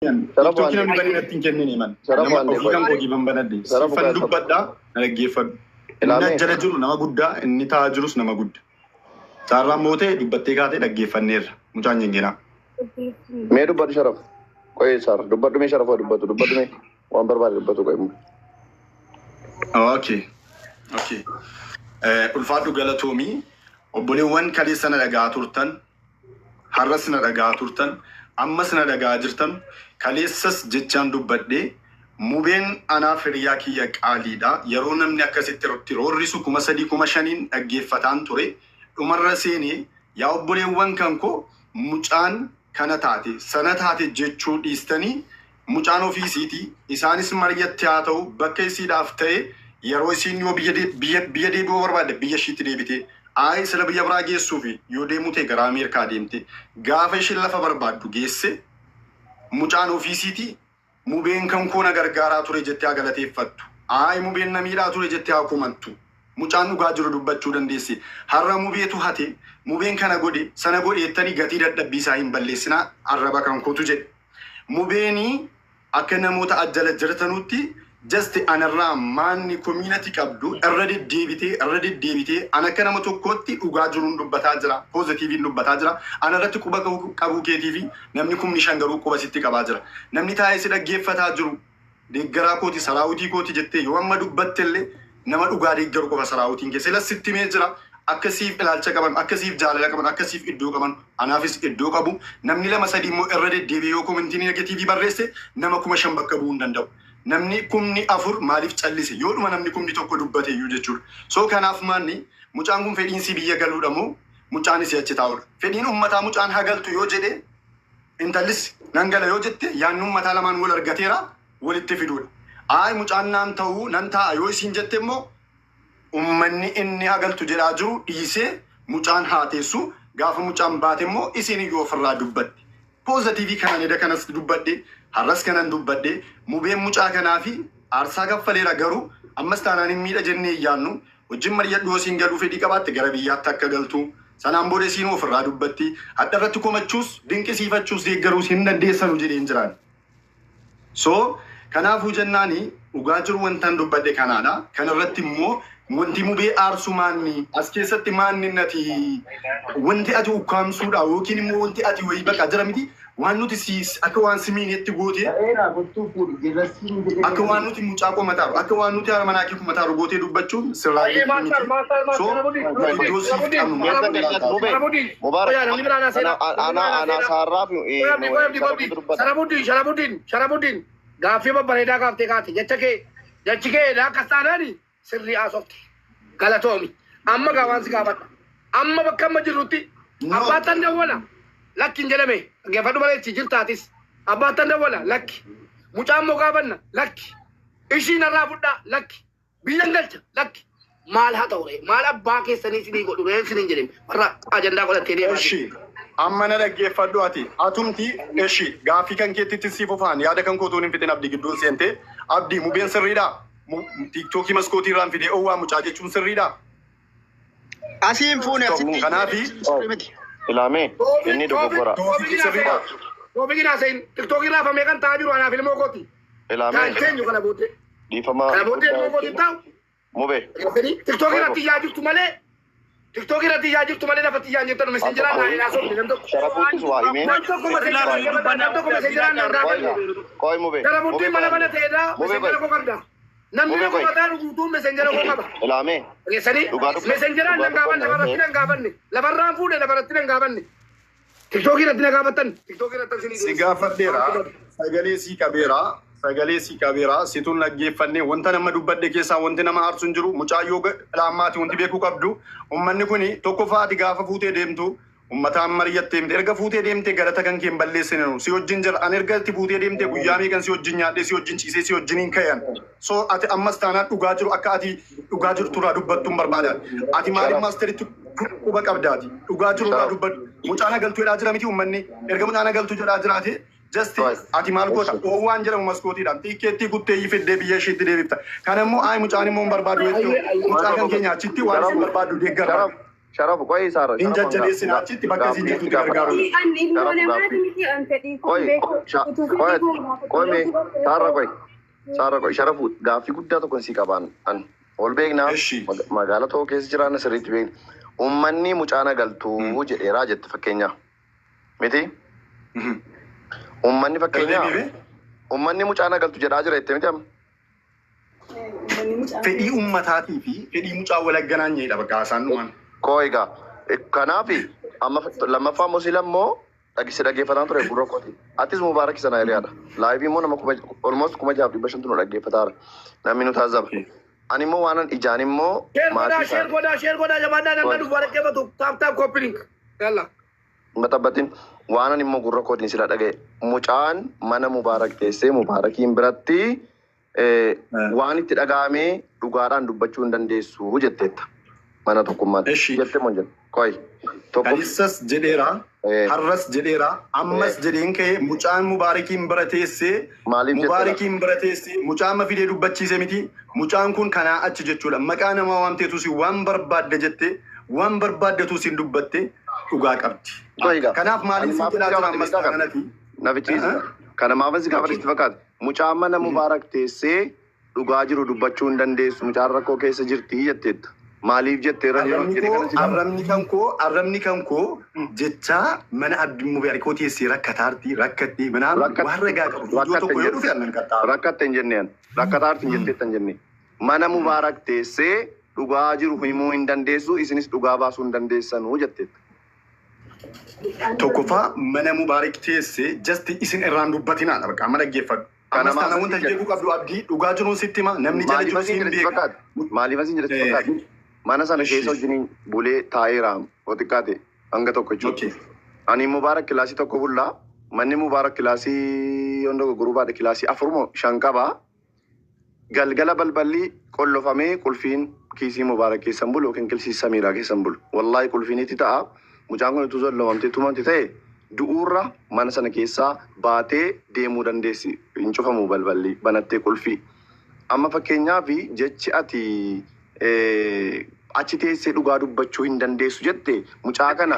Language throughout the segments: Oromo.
TikTok namni bareedaatti hin kennine man. Nama ofii kan kootii ban banadde. Siifan dubbadhaa na dhaggeeffadhu. Inni jala jiru nama guddaa inni taa'aa jirus nama guddaa. Saarraan mootee dubbattee kaatee dhaggeeffanneerra. Mucaan jengeenaa. Mee dubbadhu Sharaf. Qo'ee Saar dubbadhu mee Sharafa dubbadhu mee waan barbaade dubbatu qo'ee. Okay. Ulfaadhu galatoomii obboleewwan kaleessa na dhagaa turtan har'as na dhagaa turtan ammas na dhagaa jirtan kaleessas jechaan dubbadhee mubeen anaaf hiriyaa kiyya qaaliidha yeroo namni akkasitti irratti roorrisu 3,500 dhaggeeffataan ture dhumarra seenee yaa obboleewwan kan koo mucaan kana taate sana taate jechuu dhiistanii mucaan ofiisiiti isaanis mari'atti haa ta'u bakka isiidhaaf ta'e yeroo isiin yoo biyya deebi'uu barbaadde biyya ishiitti deebite Ai sila biyya biraa geessuufi yoo deemuu ta'e gara Ameerikaa deemte gaafa ishiin lafa barbaaddu geesse mucaan ofiisiiti mubeen kan koona gargaaraa ture jettee haa galateeffattu. Ai mubeen namiidhaa ture jettee haa kumantu. Mucaan dhugaa jiru dubbachuu dandeesse. Har'a mubeetu hate mubeen kana godhe sana godheettanii gatii dadhabbii isaa hin balleessinaa arraba kan kootu jedhe. Mubeenii akka namoota ajjala jirtanutti just anarraa maanni community qabdu irra deddeebitee ana akka nama tokkotti dhugaa jiruun dubbataa jira positiiviin dubbataa jira ana irratti quba qabu keetiifi namni 5,000 garuu quba sitti qabaa jira namni taa'ee si dhaggeeffataa jiru deeggaraa kooti saraawutii kooti jettee yoo amma dubbattellee nama dhugaa deeggaru qofa saraawutiin keessa sitti mee jira akkasiif ilaalcha qaban akkasiif jaalala qaban akkasiif iddoo qaban anaafis iddoo qabu namni 2-3 immoo irra deddeebi'ee yoo komentii negatiivii barreesse nama 5,000 bakka bu'uu hin danda'u. Namni 4,000 maaliif callise yoodhuma namni 1 dubbate iyyuu jechuudha. So kanaaf maanni mucaan kun fedhiinsi biyya galuudha moo mucaan isii achi taa'udha. Fedhiin uummataa mucaan hagaltu yoo jedhe intallis nan gala yoo jette yaanni uummataa lamaan wal argateera walitti fiduudha. Ai mucaan naan ta'uu nan taa'a yoo isiin jette immoo uummanni inni hagaltu jedhaa jiru dhiisee mucaan haateessu gaafa mucaan baate immoo isiin iyyuu ofirraa dubbatte. Positiivii kanaan edda kanas dubbadde har'as kanan dubbadde mubeen mucaa kanaa fi aarsaa kaffaleera garuu ammas taanaan hin miidha jennee iyyaannu wajjin mari'adhu isiin galuu fedhii qabaatte gara biyyaatti akka galtu sanaan booda isiin ofirraa dubbatti hadda irratti komachuus dinqisiifachuus deeggaruus hin dandeessanu jedheen jiraan. So kanaafuu jennaani dhugaa jiru wantaan dubbadde kanaadha. Kanarratti immoo wanti mubee aarsu maanni as keessatti maanni nati wanti ati ukkaamsuudha yookiin immoo wanti ati wayii bakka jira miti waan nuti akka waan simiinetti goote akka waan nuti mucaa qomataaru akka waan nuti harmanaa kee qomataaru gootee dubbachuun sirraa so iddoo siif qabnu Sharabuddin gaaffii babbareedaa gaaftee kaate jechi kee laakkastaanaani sirrii haasofti galatoomi amma gaawaan si gaafadha amma bakka amma jirrutti abbaatan dawwala lakki hin jedhame geeffadhu bareechi jirtaatis abbaatan dawwala lakki mucaan moo gaafanna lakki ishiin irraa fudhaa lakki biyyan galcha lakki maal haa ta'u maal abbaa keessanii sinii godhu reefsin hin jedhame warra ajandaa godhattee deemaa amma na dhaggeeffadhu ati atumti eshi gaaffii kan keettitti siif ofaan yaada kan kootuun hin fixin abdii gidduun seente abdii mubeen sirriidha. TikTokii maskootii irraan fidee owwaa mucaa jechuun sirriidha. Asiin fuune asitti. Kanaafi Ilaamee inni dogoggora. Toofii naasayin TikTokii irraa famee kan taa'aa jiru anaaf ilmoo kooti. Ilaamee. Kan keenyu kana booddee. Dhiifamaa. Kana booddee ilmoo kooti taa'u. Mubee. TikTokii irratti yaa jirtu malee. TikTokii irratti yaa jirtu malee lafatti yaa jirtu messenjeraan naa ilaa soofni nam tokko. Sharafuuttis waa himee. Nam tokko messenjeraan naa gaafadhu. Qoy mubee. Sharafuuttiin mana ta'edha messenjera koo qabda. Namni nama mataa guutuun messenjera koo qaba. Ilaamee. Geessanii messenjeraan nan gaafanne lafarratti nan gaafanne lafarraan fuudhe lafarratti nan gaafanne. TikTokii irratti na gaafattan TikTokii irratti si gaafadheera sagalee sii qabeera situn dhaggeeffannee wanta nama dubbadde keessaa wanti nama aarsu hin jiru mucaayyoo laammaati wanti beekuu qabdu ummanni kuni tokkoffaati gaafa fuutee deemtu ummataan mari'attee miti erga fuutee deemtee galata kan keen balleessine si wajjin jira an erga itti fuutee deemtee guyyaa meeqan si wajjin nyaadhee si wajjin ciisee si wajjin hin kayan so ati ammas taanaan dhugaa jiru akka ati dhugaa jirturraa dubbattuun barbaadan ati maaliif maasteritti quba qabdaati dhugaa jirurraa dubbadhu mucaan agaltuu jedhaa jira miti ummanni erga mucaan agaltuu jedhaa jiraate just ati maal goota waan jedhamu maskootiidhaan xiqqeettii kuttee fiddee biyya isheetti deebifta kan immoo mucaan immoo hin barbaadu mucaa kan keenya achitti waan isin barbaadu deeggarra Sharaf qoy Sara. In jajjabeessina achitti bakka isin jirtutti gargaaru. Qoy mee Sara qoy Sharafu gaaffii guddaa tokko si qaban an ol beekna magaalaa tokko keessa jiraanna sirriitti beekna. Uummanni mucaana galtuu jedheeraa jette fakkeenya. Miti? Uummanni fakkeenya uummanni mucaana galtu jedhaa jira jettee miti amma? Fedhii uummataatii fi fedhii mucaa walagganaan jedha bakka haasaan dhuman. Koiga kanafi amma lammaffaa Musliim immoo dhaggeeffataan ture gurra kooti. Atis Mubaarak sana hiriyaadha. Laayivii immoo nama almost 6,500 nu dhaggeeffataara. Namni nu taazaba. Ani immoo waanan ijaan immoo share goda jabaadhaa namni dhufu dhaggeeffatu taap koppilink. Yalla. Matabbatiin waanan immoo gurra kootiin sila dhagaye. Mucaan mana Mubaarak teessee Mubaarakiin biratti waan itti dhagahamee dhugaadhaan dubbachuu hin dandeessu jetteetta. Mana tokkummaatti. Jettee moo jedhu? Koi. Kalisas jedheera, har'as jedheera, ammas jedheen ka'e mucaan Mubaarakiin bira teessee Mubaarakiin bira teessee mucaan ma fidee dubbachiise miti. Mucaan kun kanaa achi jechuudha. Maqaa namaa waamteetus waan barbaadde jettee waan barbaaddetus hin dubbatte dhugaa qabdi. Kanaaf maaliif si jedhaa jira ammas kanatti? Nafichiisa. Kana maafan si gaafatti fakkaata. Mucaan mana Mubaarak teessee dhugaa jiru dubbachuu hin dandeessu. Mucaan rakkoo keessa jirti jetteetta. Maaliif jettee arrabni kan koo jecha mana abdi Mubaarikoo teessee rakkattee manaan waan ragaa qabu iddoo tokko yoo dhufe annan qaxxaara. Rakkatte hin jenneen rakkataarti hin jetteetta hin jennee. Mana Mubaarak teessee dhugaa jiru himuu hin dandeessu isinis dhugaa baasuu hin dandeessanuu jetteetta. Tokkoffaa mana Mubaarak teessee jasti isin irraan dubbatiinaadha bakka amma dhaggeeffadhu. Ammas kana wanta jeequu qabdu abdii dhugaa jiruun sitti hima namni jala jiru siin beeka. Maaliif asin jedhatti fakkaatu? Mana sana keessa wajjin bulee taa'eera xiqqaate hanga tokko jechuudha. Ani Mubaarak kilaasii tokko bullaa manni Mubaarak kilaasii hunda gurubaadha kilaasii 4-5 qaba. Galgala balballi qollofamee qulfiin kiisii Mubaarak keessan bulu yookiin kilsii Samiiraa keessan bulu. Wallaahi qulfiinitti ta'a. Mucaan kun utuu zollamamtee tumamte ta'e du'uurra mana sana keessaa baatee deemuu dandeessi. Hin cufamu balballi banattee qulfii. Amma fakkeenyaaf jechi ati achi teessee dhugaa dubbachuu hin dandeessu jette mucaa kana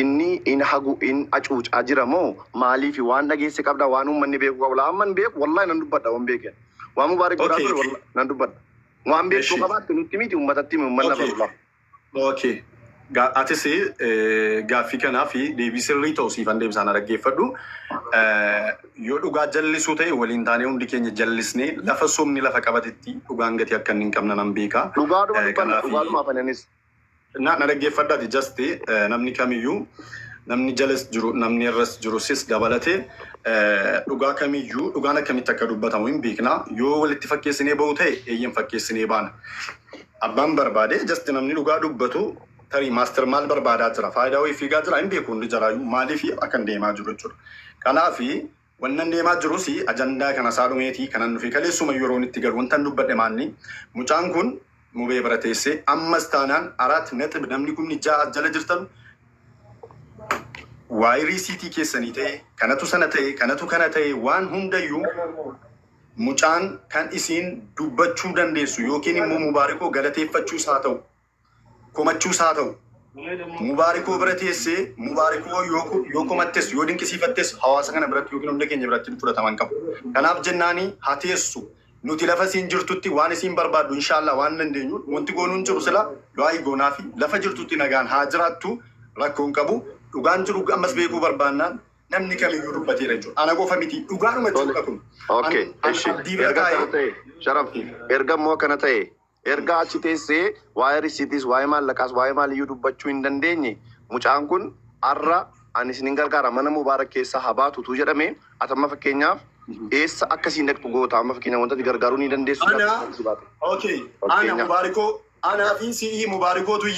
inni acuucaa jira moo maaliif waan dhageesse qabda waan uummanni beeku qabla amman beeku wallaahi nan dubbadha waan beekan waan Mubaarak godhaa ture wallaahi nan dubbadha waan beektuu qabaatti nutti miti uummatatti uummanna barula. Okay. Atis gaaffii kanaa fi deebii sirrii ta'u siifan deebisaan dhaggeeffadhu. Yoo dhugaa jallisuu ta'e waliin taanee hundi keenya jallisnee lafa somni lafa qabatetti dhugaan gatii akka hin qabne nan beeka. Dhugaadhuma afananis. Na dhaggeeffadhaati jasti namni kamiyyuu namni jalas jiru namni irras jiru sis dabalatee dhugaa kamiyyuu dhugaan akkamitti akka dubbatamu hin beekna. Yoo walitti fakkeessinee bahu ta'e eeyyan fakkeessinee baana. Abbaan barbaade jasti namni dhugaa dubbatu tarii maaster maal barbaadaa jira faayidaa wayii fiigaa jira hin beeku hundi jaraayyuu maaliif akkan deemaa jiru jechuudha. Kanaaf wannan deemaa jirus ajandaa kana saalumeetii kanan nufi kaleessuma yeroon itti galu wantan dubbadhe maanni mucaan kun mubee bira teessee ammas taanaan 4 namni kun ja'a jala jirtan waa'ee riisiitii keessanii ta'e kanatu sana ta'e kanatu kana ta'e waan hundayyuu mucaan kan isiin dubbachuu dandeessu yookiin immoo Mubaarikoo galateeffachuus haa ta'u komachuus haa ta'u Mubaarikoo bira teessee Mubaarikoo yoo komattes yoo dinqisiifattes hawaasa kana biratti yookiin hunda keenya biratti fudhataman qabu. Kanaaf jennaanii haa teessu nuti lafa isiin jirtutti waan isiin barbaaddu inshaallah waan dandeenyu wanti goonuun jiru sila du'aa goonaa fi lafa jirtutti nagaan haa jiraattu rakkoon qabu dhugaan jiru ammas beekuu barbaannaan namni kamiyyuu dubbateera jechuudha. Ana qofa miti dhugaadhuma jechuudha kun. Okay. Sharaf erga immoo kana ta'e erga achi teessee waa'ee risiitis waa'ee maallaqaas waa'ee maaliyyuu dubbachuu hin dandeenye mucaan kun har'a ani isin gargaara mana Mubaarak keessa habaatutu jedhame atamma fakkeenyaaf eessa akkasiin dhaqxu goota amma fakkeenyaaf wanta gargaaruu ni dandeessu. Okay. Ana Mubaarikoo anaa fi si'ii Mubaarikootu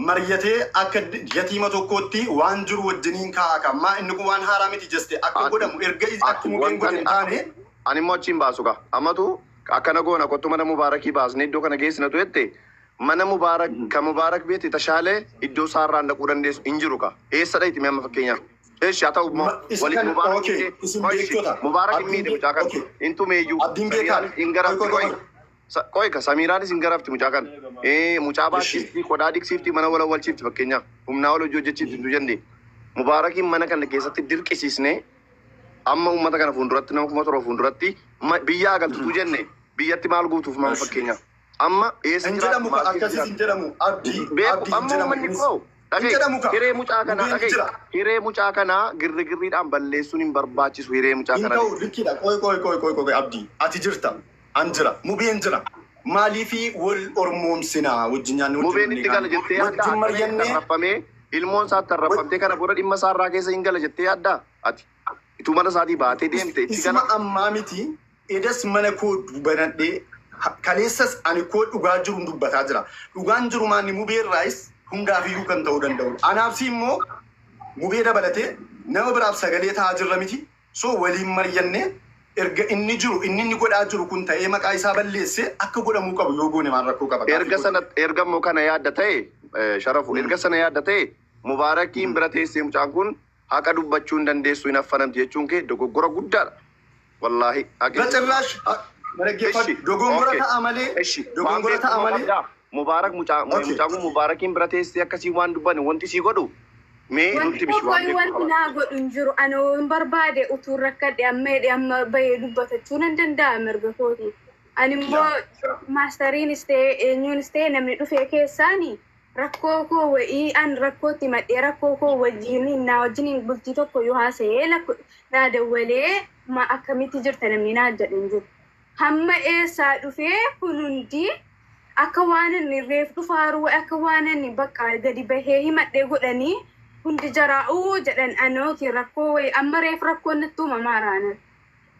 mari'atee akka yatiima tokkootti waan jiru wajjiniin kaa'a kammaa inni kun waan haaraa miti jeste akka godhamu erga akka mubeen godhin taane. Ani immoo achiin baasu ka ammatu akkana goona kottu mana Mubaarakii baasne iddoo kana geessinatu jette mana Mubaarak ka Mubaarak beeti tashaalee iddoo saarraan dhaquu dandeessu hin jiru ka eessa dhayti mee amma fakkeenyaaf. Eesh haa ta'u walitti Mubaarak hin miidhe mucaa kan intu meeyyuu abdiin beekaa hin garatti qoyi Qoy ka Samiraanis hin garafti mucaa kana. Mucaa baachifti qodaa diksifti mana wala walchifti fakkeenyaaf humnaa wal hojjechiifti tu jenne. Mubaarakiin mana kana keessatti dirqisiisnee amma uummata kana fuulduratti nama kuma torba fuulduratti biyya agaltu jenne biyyatti maal guutuuf maal fakkeenyaaf. Amma eessa jira akkasii hin jedhamu abdii amma uummanni koo hiree mucaa kanaa dhagee hiree mucaa kanaa girriidhaan balleessuun hin barbaachisu hiree mucaa kanaa. Likkiidha qoy abdii ati jirta an jira mubeen jira maaliifi wal ormoomsinaa wajjin nyaanni mubeen itti gala jettee adda tarrafamee ilmoon isaa tarrafamtee kana booda dhimma isaarraa keessa hin gala jettee adda ati ituu mana isaatii baatee deemte itti gala. Isuma ammaa miti edas mana koo banadhee kaleessas ani koo dhugaa jiru dubbataa jira dhugaan jiru maanni mubeerraayis hundaafiyyuu kan ta'uu danda'u. Anaafsi immoo mubee dabalatee nama biraaf sagalee ta'aa jirra miti soo waliin mari'annee erga inni godhaa jiru kun ta'ee maqaa isaa balleesse akka godhamuu qabu yoo goone maal rakkoo qaba. Erga immoo kana yaadda ta'e sharafu erga sana yaadda ta'e Mubaarakiin bira teessee mucaan kun haqa dubbachuu hin dandeessu hin affanamti jechuun kee dogoggora guddaadha. Wallaahi. Bacirraash dogoggora ta'a malee. Mubaarak mucaan kun Mubaarakiin bira teessee akkasii waan dubbanne wanti sii godhu mee nutti bishu waan beeku. Wanti naa godhu hin jiru ani hin barbaade utuu rakkadhe amma bahee dubbatachuu nan danda'a mirga kooti. Ani immoo maastariinis ta'e eenyuunis ta'e namni dhufee keessaani rakkoo koo wa'ii an rakkootti madhee rakkoo koo naa wajjiniin bultii tokko yoo haasa'ee naa dawwalee akkamitti jirta namni naa jedhan jiru. Hamma eessaa dhufee kun hundi akka waan inni reef dhufaaru akka waan inni bakka gadi bahee himadhee godhanii hundi jaraa'uu jedhan anooti rakkoo wayi amma reef rakkoon natti uumamaa raanan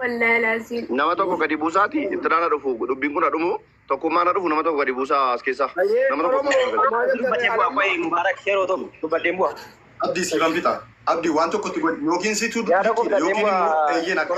wallaahi laasiin. Nama tokko gadi buusaati itti naana dhufu dubbiin kun dhumu tokkummaa na dhufu nama tokko gadi buusaa as keessaa. Nama tokko Mubaarak yeroo tokko dubbadheen bu'a. Abdii si lambitaa abdii waan tokkotti godhi yookiin situ yookiin immoo eeyyeen akka.